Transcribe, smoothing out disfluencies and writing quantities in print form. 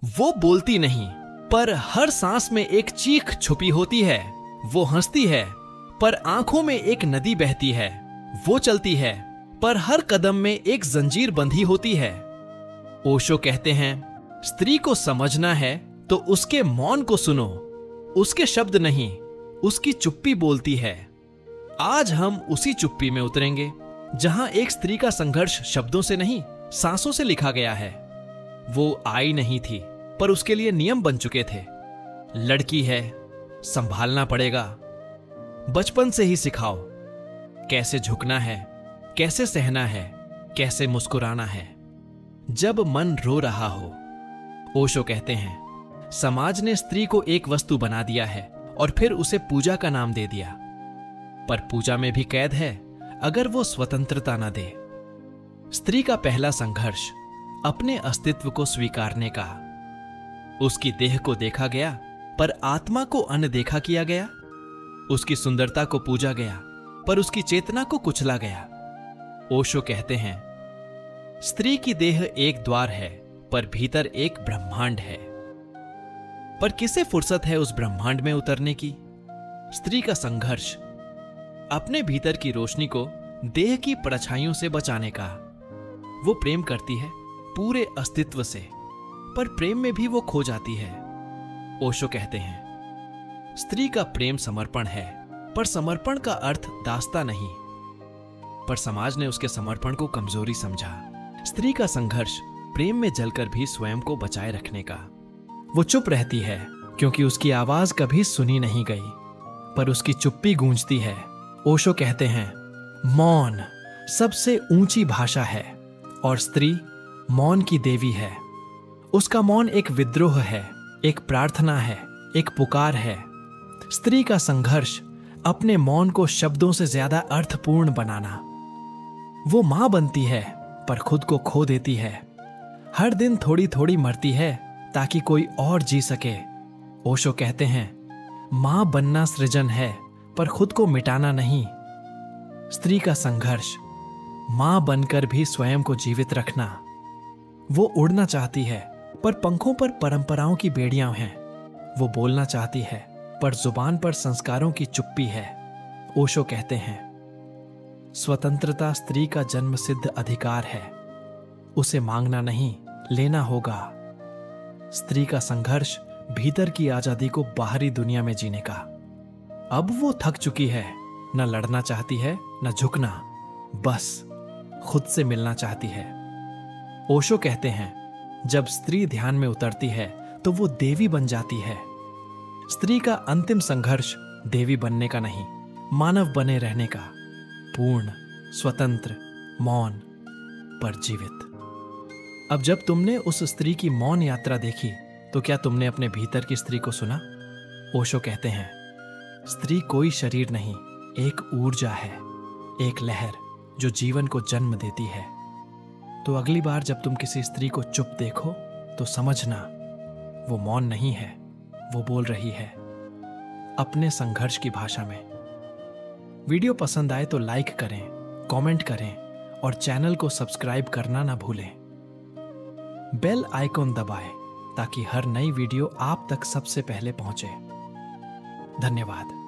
वो बोलती नहीं, पर हर सांस में एक चीख छुपी होती है। वो हंसती है, पर आंखों में एक नदी बहती है। वो चलती है, पर हर कदम में एक जंजीर बंधी होती है। ओशो कहते हैं, स्त्री को समझना है तो उसके मौन को सुनो। उसके शब्द नहीं, उसकी चुप्पी बोलती है। आज हम उसी चुप्पी में उतरेंगे जहां एक स्त्री का संघर्ष शब्दों से नहीं, सांसों से लिखा गया है। वो आई नहीं थी, पर उसके लिए नियम बन चुके थे। लड़की है, संभालना पड़ेगा। बचपन से ही सिखाओ कैसे झुकना है, कैसे सहना है, कैसे मुस्कुराना है जब मन रो रहा हो। ओशो कहते हैं, समाज ने स्त्री को एक वस्तु बना दिया है और फिर उसे पूजा का नाम दे दिया। पर पूजा में भी कैद है अगर वो स्वतंत्रता ना दे। स्त्री का पहला संघर्ष अपने अस्तित्व को स्वीकारने का। उसकी देह को देखा गया, पर आत्मा को अनदेखा किया गया। उसकी सुंदरता को पूजा गया, पर उसकी चेतना को कुचला गया। ओशो कहते हैं, स्त्री की देह एक द्वार है, पर भीतर एक ब्रह्मांड है। पर किसे फुर्सत है उस ब्रह्मांड में उतरने की? स्त्री का संघर्ष अपने भीतर की रोशनी को देह की परछाइयों से बचाने का। वो प्रेम करती है पूरे अस्तित्व से, पर प्रेम में भी वो खो जाती है। ओशो कहते हैं, स्त्री का प्रेम समर्पण है, पर समर्पण का अर्थ दास्ता नहीं। पर समाज ने उसके समर्पण को कमजोरी समझा। स्त्री का संघर्ष प्रेम में जलकर भी स्वयं को बचाए रखने का। वो चुप रहती है क्योंकि उसकी आवाज कभी सुनी नहीं गई, पर उसकी चुप्पी गूंजती है। ओशो कहते हैं, मौन सबसे ऊंची भाषा है और स्त्री मौन की देवी है। उसका मौन एक विद्रोह है, एक प्रार्थना है, एक पुकार है। स्त्री का संघर्ष अपने मौन को शब्दों से ज्यादा अर्थपूर्ण बनाना। वो मां बनती है, पर खुद को खो देती है। हर दिन थोड़ी थोड़ी मरती है ताकि कोई और जी सके। ओशो कहते हैं, मां बनना सृजन है, पर खुद को मिटाना नहीं। स्त्री का संघर्ष मां बनकर भी स्वयं को जीवित रखना। वो उड़ना चाहती है, पर पंखों पर परंपराओं की बेड़ियां हैं। वो बोलना चाहती है, पर जुबान पर संस्कारों की चुप्पी है। ओशो कहते हैं, स्वतंत्रता स्त्री का जन्म सिद्ध अधिकार है। उसे मांगना नहीं, लेना होगा। स्त्री का संघर्ष भीतर की आजादी को बाहरी दुनिया में जीने का। अब वो थक चुकी है, न लड़ना चाहती है न झुकना, बस खुद से मिलना चाहती है। ओशो कहते हैं, जब स्त्री ध्यान में उतरती है तो वो देवी बन जाती है। स्त्री का अंतिम संघर्ष देवी बनने का नहीं, मानव बने रहने का। पूर्ण, स्वतंत्र, मौन, पर जीवित। अब जब तुमने उस स्त्री की मौन यात्रा देखी, तो क्या तुमने अपने भीतर की स्त्री को सुना? ओशो कहते हैं, स्त्री कोई शरीर नहीं, एक ऊर्जा है, एक लहर जो जीवन को जन्म देती है। तो अगली बार जब तुम किसी स्त्री को चुप देखो, तो समझना वो मौन नहीं है, वो बोल रही है अपने संघर्ष की भाषा में। वीडियो पसंद आए तो लाइक करें, कमेंट करें और चैनल को सब्सक्राइब करना ना भूलें। बेल आइकॉन दबाएं ताकि हर नई वीडियो आप तक सबसे पहले पहुंचे। धन्यवाद।